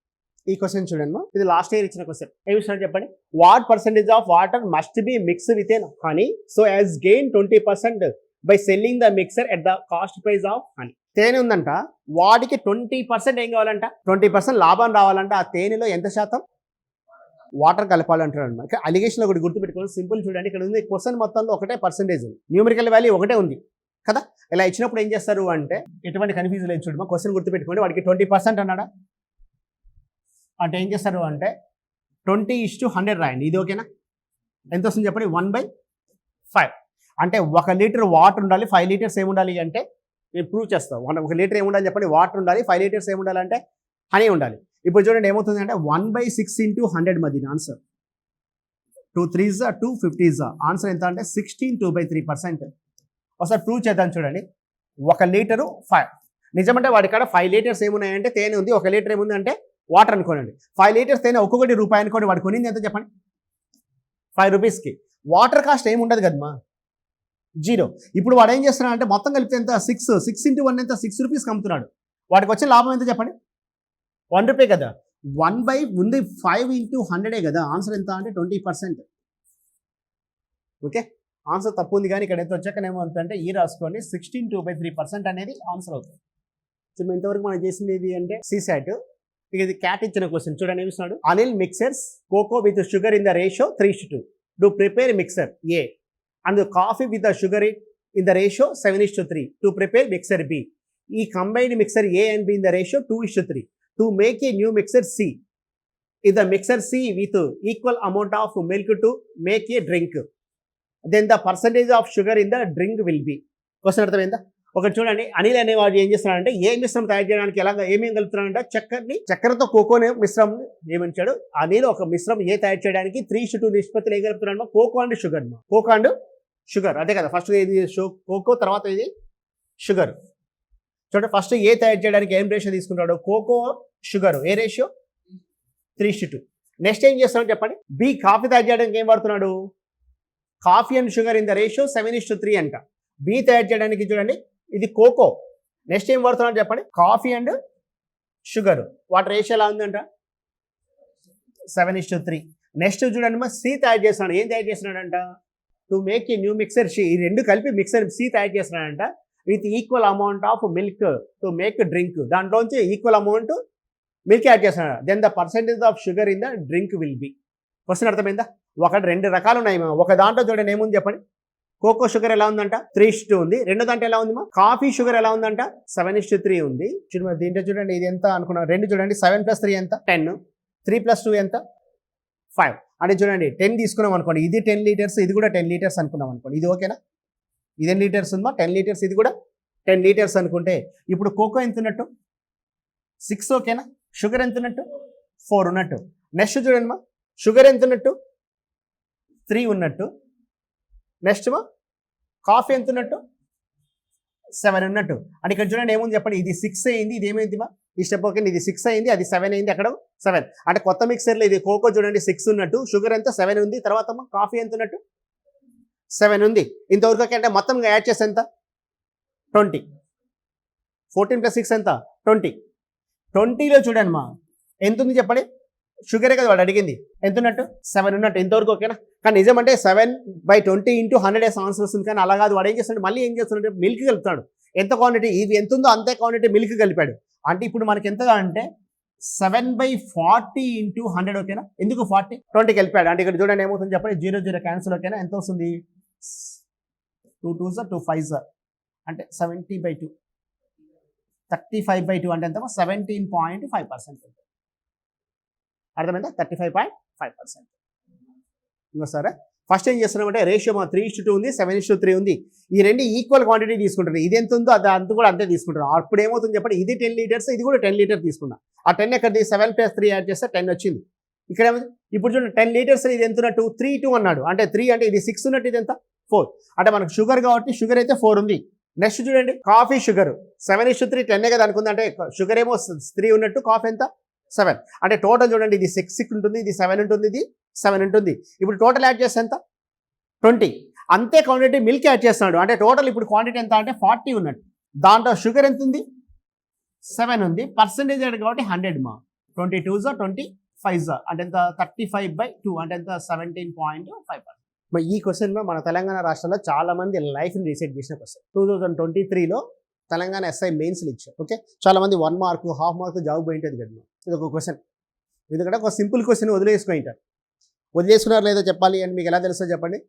ఈ క్వశ్చన్ చూడండి ఇది లాస్ట్ ఇయర్ ఇచ్చిన క్వశ్చన్ ఏమి ఇచ్చినట్టు చెప్పండి what percentage of water must be mix with an honey so as gain 20% by selling the mixture at the cost price of honey. తేనె ఉందంట వాటికి 20% ఏం కావాలంట 20% లాభం రావాలంట ఆ తేనెలో ఎంత శాతం వాటర్ కలపాలంటాడు అనమాట. అలిగేషన్ ఒకటి గుర్తుపెట్టుకోండి సింపుల్ చూడండి ఇక్కడ ఉంది క్వశ్చన్ మొత్తంలో ఒకటే పర్సెంటేజ్ ఉంది న్యూమరికల్ వాల్యూ ఒకటే ఉంది కదా. ఇలా ఇచ్చినప్పుడు ఏం చేస్తారు అంటే ఎటువంటి కన్ఫ్యూజన్ లేదు చూడమా క్వశ్చన్ గుర్తుపెట్టుకోండి వాడికి 20% అన్నాడా అంటే ఏం చేస్తారు అంటే 20:100 రాయండి ఇది ఓకేనా. ఎంత వస్తుంది చెప్పండి 1/5 అంటే 1 లీటర్ వాటర్ ఉండాలి 5 లీటర్స్ ఏముండాలి అంటే నేను ప్రూవ్ చేస్తాను 1 లీటర్ ఏముండాలి చెప్పండి వాటర్ ఉండాలి 5 లీటర్స్ ఏముండాలంటే హనీ ఉండాలి. ఇప్పుడు చూడండి ఏమవుతుంది అంటే 1/6 × 100 మధ్య ఆన్సర్ 2 3s 2 50s ఆన్సర్ ఎంత అంటే 16 2/3%. ఒకసారి ప్రూవ్ చేద్దాం చూడండి 1 లీటరు 5 నిజమంటే వాడి కాడ 5 లీటర్స్ ఏమున్నాయంటే తేనె ఉంది 1 లీటర్ ఏముంది అంటే వాటర్ అనుకోండి 5 లీటర్స్ తేనె ఒక్కొక్కటి రూపాయి అనుకోండి వాడు కొనింది ఎంత చెప్పండి 5 రూపీస్కి వాటర్ కాస్ట్ ఏమి ఉండదు కదమ్మా 0. ఇప్పుడు వాడు ఏం చేస్తున్నాడు అంటే మొత్తం కలిపితే ఎంత 6 × 1 ఎంత 6 రూపీస్కి అమ్ముతున్నాడు వాడికి వచ్చే లాభం ఎంత చెప్పండి 1 రూపీ కదా 1/5 × 100 కదా ఆన్సర్ ఎంత అంటే 20%. ఓకే ఆన్సర్ తప్పు ఉంది కానీ ఇక్కడ ఎంత వచ్చాక ఏమవుతుందంటే ఈ రాసుకోండి 16 2/3% అనేది ఆన్సర్ అవుతుంది. సో ఇంతవరకు మనం చేసింది ఏది అంటే CSAT ఇది క్యాట్ ఇచ్చిన క్వశ్చన్ చూడండి ఏమి ఇస్తున్నాడు Anil mixers cocoa with sugar in the ratio 3:2 to prepare mixer A and coffee with the sugar in the ratio 7:3 to prepare mixer B ఈ combined mixer A and B in the ratio 2:3 to make a new mixer C. If the mixer C with equal amount of milk to make a drink, then the percentage of sugar in the drink will be. Question అర్థమైందా? ఒకటి చూడండి, అనిల్ అనేవాడు ఏం చేస్తున్నాడంటే ఏ మిశ్రమం తయారు చేయడానికి ఏమేమి కలుపుతున్నాడంటే చక్కెరతో కోకోనే మిశ్రమం ఏమించాడు. అనిల్ ఒక మిశ్రమం ఏ తయారు చేయడానికి 3:2 నిష్పత్తిలో ఏం కలుపుతున్నాడు? కోకో అండ్ షుగర్ అదే కదా. ఫస్ట్ ఇది కోకో, తర్వాత ఇది షుగర్. చూడండి, ఫస్ట్ ఏ తయారు చేయడానికి ఏం రేషియో తీసుకుంటాడు? Cocoa sugar A ratio? 3:2. Next ఏం చేస్తున్నాడు చెప్పండి? బి కాఫీ తయారు చేయడానికి ఏం వాడుతున్నాడు? Coffee and sugar in the ratio 7:3 అంట. బి తయారు చేయడానికి చూడండి ఇది కోకో. నెక్స్ట్ ఏం వాడుతున్నాడు చెప్పండి? Coffee and sugar. వాటి రేషియో ఎలా ఉందంట? 7:3. నెక్స్ట్ చూడండి మా సి తయారు చేస్తున్నాడు. ఏం తయారు చేస్తున్నాడంట? To make a new mixer. ఈ రెండు కలిపి మిక్సర్ సి తయారు చేస్తున్నాడంట with equal amount of milk to make drink. దాంట్లోంచి ఈక్వల్ అమౌంట్ మిల్క్ యాడ్ చేస్తున్నాడు. Then the percentage of sugar in the drink will be. Question అర్థమైందా? రెండు రకాలు ఉన్నాయి. ఒక దాంట్లో చూడండి ఏముంది చెప్పండి? కోకో షుగర్ ఎలా ఉందంట? 3:2 ఉంది. రెండో దాంట్లో ఎలా ఉంది? కాఫీ షుగర్ ఎలా ఉందంట? 7:3 ఉంది. దీంట్లో చూడండి ఇది ఎంత అనుకున్నాం? రెండు చూడండి, 7 + 3 ఎంత? 10. 3 + 2 ఎంత? 5. అంటే చూడండి 10 తీసుకున్నాం అనుకోండి, ఇది 10 లీటర్స్, ఇది కూడా 10 లీటర్స్ అనుకున్నాం అనుకోండి. ఇది ఓకేనా? ఇది ఎన్ని లీటర్స్ ఉందా? 10 లీటర్స్. ఇది కూడా 10 లీటర్స్ అనుకుంటే ఇప్పుడు కోకో ఎంత ఉన్నట్టు? 6. ఓకేనా? షుగర్ ఎంత ఉన్నట్టు? 4 ఉన్నట్టు. నెక్స్ట్ చూడండి మా షుగర్ ఎంత ఉన్నట్టు? 3 ఉన్నట్టు. నెక్స్ట్ మా కాఫీ ఎంత ఉన్నట్టు? 7 ఉన్నట్టు. అంటే ఇక్కడ చూడండి ఏముంది చెప్పండి? ఇది 6 అయింది, ఇది ఏమైంది మా ఈ స్టెప్ ఓకే, ఇది 6 అయింది, అది 7 అయింది, అక్కడ 7. అంటే కొత్త మిక్సర్లో ఇది కోకో చూడండి 6 ఉన్నట్టు, షుగర్ ఎంత 7 ఉంది, తర్వాత కాఫీ ఎంత ఉన్నట్టు 7 ఉంది. ఇంతవరకు అంటే మొత్తం యాడ్ చేస్తే ఎంత? 20. 14 + 6 ఎంత? 20. 20లో చూడండి మా ఎంత ఉంది చెప్పండి? షుగరే కదా వాడు అడిగింది. ఎంత ఉన్నట్టు? 7 ఉన్నట్టు. ఇంతవరకు ఓకేనా? కానీ నిజమంటే 7/20 × 100 ఆన్సర్ వస్తుంది. కానీ అలా కాదు. వాడు ఏం చేస్తాడు? మళ్ళీ ఏం చేస్తున్నాడు? మిల్క్ కలుపుతాడు. ఎంత క్వాంటిటీ? ఇది ఎంత ఉందో అంతే క్వాంటిటీ మిల్క్ కలిపాడు. అంటే ఇప్పుడు మనకి ఎంత అంటే 7/40 × 100. ఓకేనా? ఎందుకు 40? 20 కలిపాడు. అంటే ఇక్కడ చూడండి ఏమవుతుంది చెప్పండి? 0 0 క్యాన్సిల్. ఓకేనా? ఎంత వస్తుంది? 2 2s 2 5s అంటే 70/2. 35/2 అంటే ఎంత? 17.5%. అర్థమైందా? 35.5%. ఇంకోసారి ఫస్ట్ ఏం చేస్తున్నామంటే రేషియో 3:2 ఉంది, 7:3 ఉంది. ఈ రెండు ఈక్వల్ క్వాంటిటీ తీసుకుంటారు. ఇది ఎంత ఉందో అది అంత కూడా అంతే తీసుకుంటారు. అప్పుడు ఏమవుతుంది చెప్పండి? ఇది 10 లీటర్స్, ఇది కూడా 10 లీటర్స్ తీసుకున్నా. ఆ 10 ఎక్కడిది? 7 + 3 యాడ్ చేస్తే 10 వచ్చింది. ఇక్కడ ఏమైంది? ఇప్పుడు చూడండి 10 లీటర్స్ ఇది ఎంత ఉన్నట్టు? 3:2 అన్నాడు. అంటే 3 అంటే ఇది 6 ఉన్నట్టు, ఇది ఎంత? 4. అంటే మనకు షుగర్ కాబట్టి షుగర్ అయితే 4 ఉంది. నెక్స్ట్ చూడండి కాఫీ షుగర్ 7:3 10 కదా అనుకుంది. అంటే షుగర్ ఏమో 3 ఉన్నట్టు, కాఫీ ఎంత? 7. అంటే టోటల్ చూడండి ఇది 6 ఉంటుంది, ఇది 7 ఉంటుంది, ఇది 7 ఉంటుంది. ఇప్పుడు టోటల్ యాడ్ చేస్తే ఎంత? 20. అంతే క్వాంటిటీ మిల్క్ యాడ్ చేస్తున్నాడు. అంటే టోటల్ ఇప్పుడు క్వాంటిటీ ఎంత అంటే 40 ఉన్నట్టు. దాంట్లో షుగర్ ఎంత ఉంది? 7 ఉంది. పర్సెంటేజ్ కాబట్టి 100 మా 22s 25s అంటే ఎంత? 35/2 అంటే ఎంత? 17.5%. మరి ఈ క్వశ్చన్ మన తెలంగాణ రాష్ట్రంలో చాలా మంది లైఫ్ని రీసెట్ చేసిన క్వశ్చన్. 2023లో తెలంగాణ SI మెయిన్స్లు ఇచ్చారు. ఓకే, చాలా మంది 1 మార్కు, హాఫ్ మార్కు జాబ్ పోయింటుంది కదా. ఇది ఒక క్వశ్చన్. ఎందుకంటే ఒక సింపుల్ క్వశ్చన్ వదిలేసుకుంటారు. వదిలేసుకున్నారు లేదో చెప్పాలి అని మీకు ఎలా తెలుస్తుందో చెప్పండి?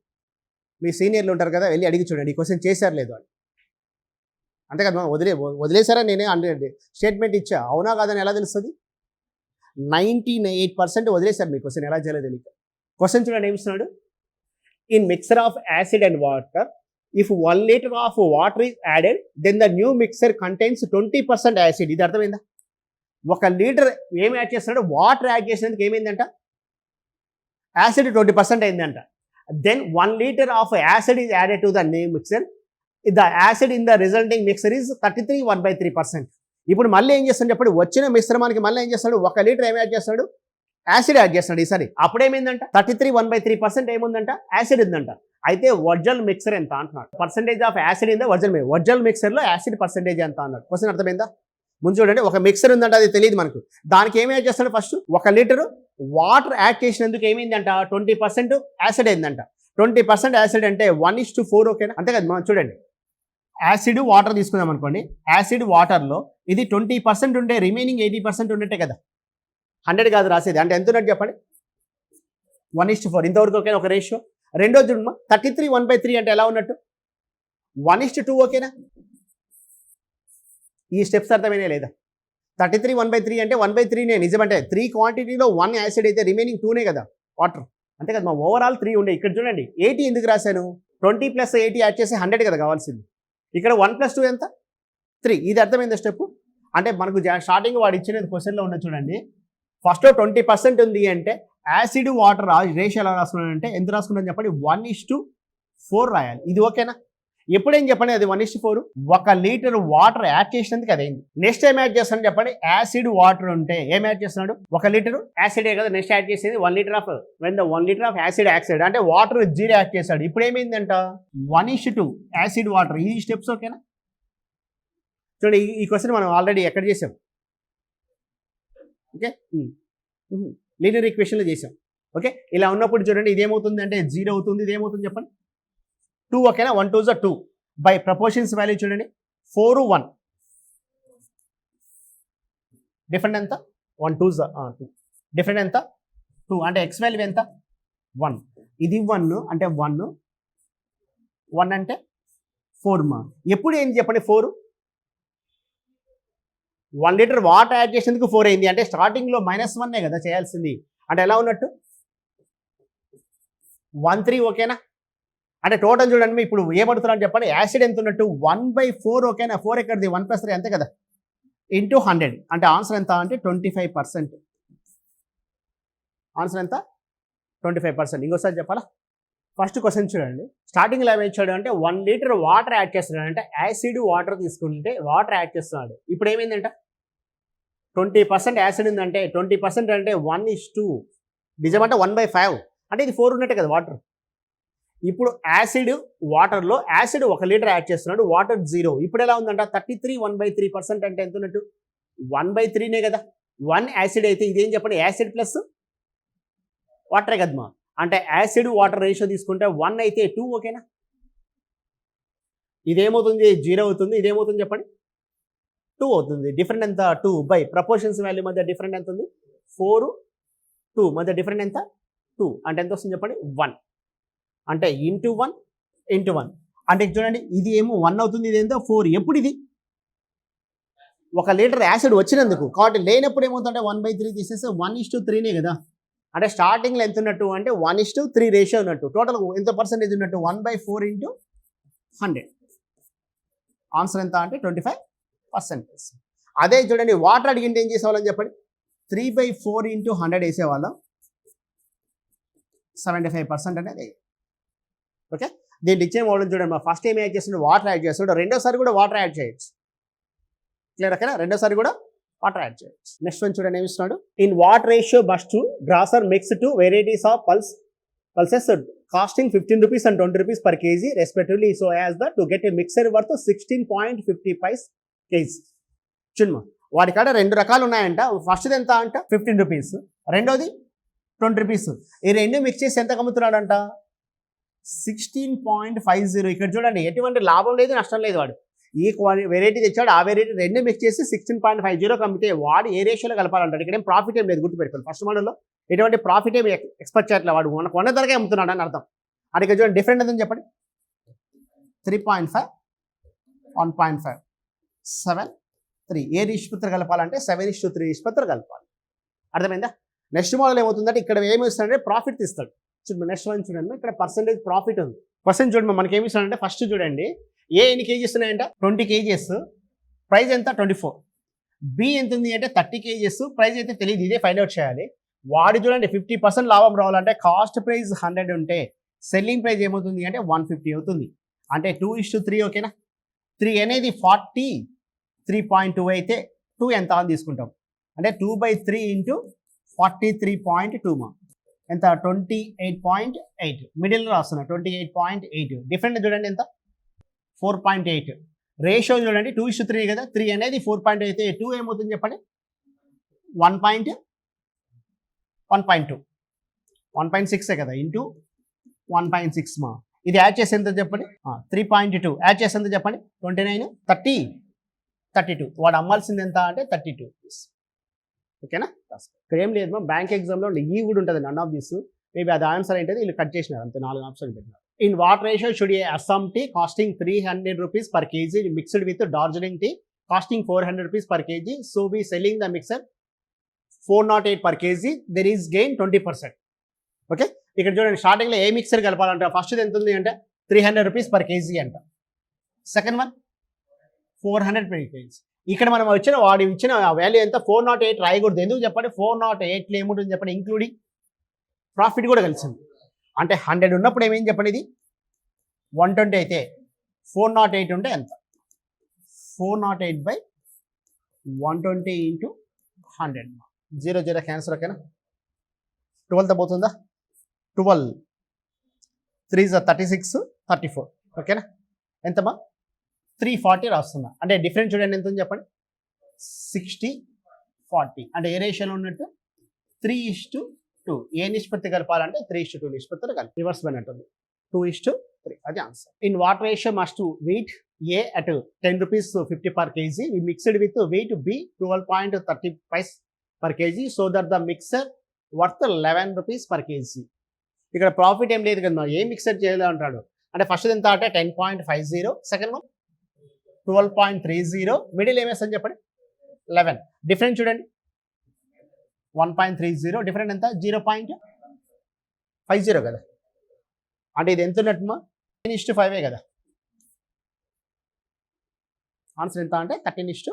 మీ సీనియర్లు ఉంటారు కదా, వెళ్ళి అడిగి చూడండి ఈ క్వశ్చన్ చేశారు లేదో అని. అంతే కదా, వదిలేసారా నేనే 100 స్టేట్మెంట్ ఇచ్చా, అవునా కాదని ఎలా తెలుస్తుంది? 98% వదిలేశారు మీ క్వశ్చన్ ఎలా చేయాలో తెలియక. క్వశ్చన్ చూడండి ఏమిస్తున్నాడు? In mixer of acid and water, if 1 liter of water is added, then the new mixer contains 20% acid. ఇది అర్థమైందా? 1 లీటర్ ఏం యాడ్ చేస్తున్నాడు? వాటర్ యాడ్ చేసినందుకు ఏమైందంట? యాసిడ్ 20% అయిందంట. Then 1 liter of acid is added to the new mixture, the acid in the resulting mixture is 33 1/3%. ఇప్పుడు మళ్ళీ ఏం చేస్తాడు చెప్పండి? వచ్చిన మిశ్రమానికి మళ్ళీ ఏం చేస్తాడు? 1 లీటర్ ఏం యాడ్ చేస్తాడు? యాసిడ్ యాడ్ చేస్తాడు ఈసారి. అప్పుడేమైందంట? 33 1/3% ఏముందంట? యాసిడ్ ఉందంట. అయితే ఒరిజినల్ మిక్సర్ ఎంత అంటున్నాడు? Percentage of acid in the original మిక్సర్లో యాసిడ్ పర్సెంటేజ్ ఎంత అన్నాడు. క్వశ్చన్ అర్థమైందా? ముందు చూడండి, ఒక మిక్సర్ ఉందంట, అది తెలియదు మనకు. దానికి ఏమి యాడ్ చేస్తాడు? ఫస్ట్ 1 లీటర్ వాటర్ యాడ్ చేసినందుకు ఏమైందంట? 20% యాసిడ్ అయిందంట. 20% యాసిడ్ అంటే 1:4. ఓకేనా? అంతే కదా. మనం చూడండి, యాసిడ్ వాటర్ తీసుకుందాం అనుకోండి. యాసిడ్ వాటర్లో ఇది 20% ఉంటే రిమైనింగ్ 80% ఉన్నట్టే కదా. 100 కాదు రాసేది. అంటే ఎంత ఉన్నట్టు చెప్పండి? 1:4. ఇంతవరకు ఓకేనా? ఒక రేషియో. రెండో చూడమ్మా, 33 1/3 అంటే ఎలా ఉన్నట్టు? 1:2. ఓకేనా? ఈ స్టెప్స్ అర్థమైనా లేదా? 33 1/3 అంటే 1/3నే నిజమంటే 3 క్వాంటిటీలో 1 యాసిడ్ అయితే రిమైనింగ్ 2నే కదా వాటర్, అంతే కదా. మా ఓవరాల్ 3 ఉండే. ఇక్కడ చూడండి 80 ఎందుకు రాశాను, 20 + 80 యాడ్ చేసి 100 కదా కావాల్సింది. ఇక్కడ 1 + 2 ఎంత, 3. ఇది అర్థమైంది స్టెప్. అంటే మనకు స్టార్టింగ్ వాడు ఇచ్చినది క్వశ్చన్లో ఉన్న చూడండి, ఫస్ట్ 20% ఉంది అంటే యాసిడ్ వాటర్ రేషియో ఎలా రాసుకున్నానంటే ఎంత రాసుకున్నాను చెప్పండి, 1:4 రాయాలి. ఇది ఓకేనా? ఎప్పుడేం చెప్పండి అది 1:4, 1 లీటర్ వాటర్ యాడ్ చేసినందుకు అదైంది. నెక్స్ట్ ఏం యాడ్ చేస్తాను చెప్పండి, యాసిడ్ వాటర్ ఉంటే ఏం యాడ్ చేస్తున్నాడు, 1 లీటర్ యాసిడే కదా నెక్స్ట్ యాడ్ చేసేది. 1 litre of 1 litre of acid అంటే వాటర్ 0 యాడ్ చేశాడు. ఇప్పుడు ఏమైందంట 1:2 యాసిడ్ వాటర్. ఈ స్టెప్స్ ఓకేనా? చూడండి ఈ క్వశ్చన్ మనం ఆల్రెడీ ఎక్కడ చేసాం, ఓకే లీనియర్ ఈక్వేషన్లో చేసాం. ఓకే, ఇలా ఉన్నప్పుడు చూడండి ఇదేమవుతుంది అంటే 0 అవుతుంది, ఇదేమవుతుంది చెప్పండి 2. ఓకేనా, 1 2s 2 బై ప్రపోర్షన్స్ వాల్యూ చూడండి 4 1 డిఫరెంట్ ఎంత, 1 2s 2 డిఫరెంట్ ఎంత 2 అంటే x వాల్యూ ఎంత 1. ఇది 1 అంటే 1 1 అంటే 4 మా. ఎప్పుడు ఏంటి చెప్పండి 4, 1 లీటర్ వాటర్ యాడ్ చేసేందుకు 4 అయింది. అంటే స్టార్టింగ్లో -1 కదా చేయాల్సింది. అంటే ఎలా ఉన్నట్టు 1 3. ఓకేనా, అంటే టోటల్ చూడండి ఇప్పుడు ఏమడుతున్నాను చెప్పండి, యాసిడ్ ఎంత ఉన్నట్టు 1/4. ఓకేనా, 4 ఎక్కడిది 1 + 3 అంతే కదా, ఇంటూ 100. అంటే ఆన్సర్ ఎంత అంటే 25%. ఆన్సర్ ఎంత 25%. ఇంకోసారి చెప్పాలా, ఫస్ట్ క్వశ్చన్ చూడండి, స్టార్టింగ్లో ఏమి ఇచ్చాడు అంటే 1 లీటర్ వాటర్ యాడ్ చేస్తున్నాడు. అంటే యాసిడ్ వాటర్ తీసుకుంటే వాటర్ యాడ్ చేస్తున్నాడు. ఇప్పుడు ఏమైందంట 20% యాసిడ్ ఉందంటే 20% అంటే 1:2 నిజమంటే 1/5 అంటే ఇది 4 ఉన్నట్టే కదా వాటర్. ఇప్పుడు యాసిడ్ వాటర్లో యాసిడ్ 1 లీటర్ యాడ్ చేస్తున్నాడు, వాటర్ 0. ఇప్పుడు ఎలా ఉందంట 33 1/3% అంటే ఎంత ఉన్నట్టు 1/3నే కదా. 1 యాసిడ్ అయితే ఇదేం చెప్పండి యాసిడ్ ప్లస్ వాటరే కదమ్మా. అంటే యాసిడ్ వాటర్ రేషియో తీసుకుంటే 1 అయితే 2. ఓకేనా, ఇదేమవుతుంది 0 అవుతుంది, ఇదేమవుతుంది చెప్పండి 2 అవుతుంది. డిఫరెంట్ ఎంత 2 బై ప్రపోర్షన్స్ వాల్యూ మధ్య డిఫరెంట్ ఎంత ఉంది 4 2 మధ్య డిఫరెంట్ ఎంత 2 అంటే ఎంత వస్తుంది చెప్పండి 1. అంటే ఇంటూ 1 ఇంటూ 1 అంటే చూడండి ఇది ఏమో 1 అవుతుంది, ఇది ఎంత 4. ఎప్పుడు ఇది 1 లీటర్ యాసిడ్ వచ్చినందుకు, కాబట్టి లేనప్పుడు ఏమవుతుందంటే 1/3 తీసేస్తే 1:3నే కదా. అంటే స్టార్టింగ్లో ఎంత ఉన్నట్టు అంటే 1:3 రేషియో ఉన్నట్టు. టోటల్ ఎంత పర్సెంటేజ్ ఉన్నట్టు 1/4 ఇంటూ 100. ఆన్సర్ ఎంత అంటే 25%. అదే చూడండి వాటర్ అడిగింటే ఏం చేసేవాళ్ళని చెప్పండి, 3/4 ఇంటూ 100 వేసేవాళ్ళం, 75% అనేది. ఓకే, దీన్ని ఇచ్చే మోడల్ చూడండి, మా ఫస్ట్ ఏం యాడ్ చేస్తుంటే వాటర్ యాడ్ చేస్తుంటే రెండోసారి కూడా వాటర్ యాడ్ చేయొచ్చు. క్లియర్ ఓకేనా, రెండోసారి కూడా వాటర్ యాడ్ చేయొచ్చు. నెక్స్ట్ వన్ చూడండి ఏమి ఇస్తున్నాడు, in what ratio must to grocer mix two varieties of pulses costing 15 rupees and 20 rupees per kg respectively, so as that to get a mixer worth 16.50 kg. చూడమ్మా వాడి కాడ 2 రకాలు ఉన్నాయంట. ఫస్ట్ది ఎంత అంట 15 రూపీస్, రెండోది 20 రూపీస్. ఈ రెండు మిక్స్ చేసి ఎంత అమ్ముతున్నాడంట 16.50. ఇక్కడ చూడండి ఎటువంటి లాభం లేదు నష్టం లేదు. వాడు ఈ వెరైటీ తెచ్చాడు, ఆ వెరైటీ రెండు మిక్స్ చేసి 16.50 అమ్మితే వాడు ఏ రేషియోలో కలపాలంటాడు. ఇక్కడ ఏం ప్రాఫిట్ ఏం లేదు, గుర్తుపెట్టుకోండి. ఫస్ట్ మోడల్లో ఎటువంటి ప్రాఫిట్ ఏమి ఎక్స్పెక్ట్ చేయట్లేదు, వాడు మనకు 100 ధరకే అమ్ముతున్నాడు అని అర్థం. అది ఇక్కడ చూడండి డిఫరెంట్ ఎంతని చెప్పండి 3.5 1.5 7 3. ఏ నిష్పత్తులు కలపాలంటే 7:3 నిష్పత్తులు కలపాలి. అర్థమైందా? నెక్స్ట్ మోడల్ ఏమవుతుందంటే ఇక్కడ ఏమి ఇస్తాడంటే ప్రాఫిట్ ఇస్తాడు. చూడండి నెక్స్ట్ వన్ చూడండి, ఇక్కడ పర్సెంటేజ్ ప్రాఫిట్ ఉంది. పర్సెంట్ చూడండి మనకి ఏమి ఇస్తాడంటే ఫస్ట్ చూడండి ఏ ఎన్ని కేజీస్ ఉన్నాయంట 20 kgs, ప్రైస్ ఎంత 24. బి ఎంత ఉంది అంటే 30 kgs, ప్రైస్ అయితే తెలియదు, ఇదే ఫైండ్ అవుట్ చేయాలి. వాడు చూడండి 50% లాభం రావాలంటే కాస్ట్ ప్రైస్ 100 ఉంటే సెల్లింగ్ ప్రైస్ ఏమవుతుంది అంటే 150 అవుతుంది. అంటే 2:3. ఓకేనా, 3 అనేది 43.2 అయితే 2 ఎంత అని తీసుకుంటాం అంటే 2/3 ఇంటూ 43.2 మా ఎంత 28.8. మిడిల్లో రాస్తున్నా 28.8. డిఫరెంట్ చూడండి ఎంత 4.8. రేషియో చూడండి 2:3 కదా, 3 అనేది 4.8 అయితే 2 ఏమవుతుంది చెప్పండి 1.2 1.6 కదా ఇంటూ 1.6 మా. ఇది యాడ్ చేసి ఎంత చెప్పండి 3.2 యాడ్ చేసి ఎంత చెప్పండి 29 30 32. వాడు అమ్మాల్సింది ఎంత అంటే 32 రూపీస్. ఓకేనా, ఇక్కడ ఏం లేదు మా బ్యాంక్ ఎగ్జామ్లో ఈ కూడా ఉంటుంది, నన్ ఆఫ్ దిస్. మేబీ అది ఆన్సర్ ఏంటది వీళ్ళు కట్ చేసినారు అంతే, 4 ఆప్షన్ పెట్టినారు. In what ratio should a Assam tea costing 300 rupees per kg మిక్స్డ్ విత్ డార్జిలింగ్ టీ కాస్టింగ్ 400 rupees per kg. So we selling the mixture 408 per kg. There is gain 20%. Okay, ఇక్కడ చూడండి స్టార్టింగ్లో ఏ మిక్సర్ కలపాలంటే ఫస్ట్ ఎంత ఉంది అంటే 300 రూపీస్ పర్ కేజీ అంట. Second one 400 per KG. ఇక్కడ మనం వాడు ఇచ్చిన వాల్యూ ఎంత 408 రాయకూడదు. ఎందుకు చెప్పండి, 408లో ఏముంటుంది చెప్పండి, ఇంక్లూడింగ్ ప్రాఫిట్ కూడా కలిసింది. అంటే 100 ఉన్నప్పుడు ఏమేం చెప్పండి, ఇది 120 అయితే 408 ఉంటే ఎంత, 408/120 ఇంటూ 100. 0 0 క్యాన్సర్. ఓకేనా, 12తో పోతుందా, 12 3 36 34. ఓకేనా, ఎంతమ్మా 340 రాస్తున్నా. అంటే డిఫరెన్స్ చూడండి ఎంత ఉంది చెప్పండి, 60/40. అంటే ఏ రేషియోలో ఉన్నట్టు 3:2. ఏ నిష్పత్తి కలపాలంటే 3:2 నిష్పత్తులు కలిపి రివర్స్ బై ఉంటుంది 2:3. అది answer. In what ratio must wheat A at 10 rupees 50 per kg we mixed with wheat B 12.35 per kg so that the mixer worth 11 rupees per kg. ఇక్కడ ప్రాఫిట్ ఏం లేదు కదా, ఏ మిక్సర్ చేయాలి అంటాడు. అంటే ఫస్ట్ ఎంత అంటే 10.50, సెకండ్ 12.30, మిడిల్ ఏమేస్తుంది చెప్పండి 11. డిఫరెన్స్ చూడండి 1.30, డిఫరెంట్ ఎంత 0.50 కదా. అంటే ఇది ఎంత ఉన్నట్టుమా 10:5 కదా. ఆన్సర్ ఎంత అంటే 13:5.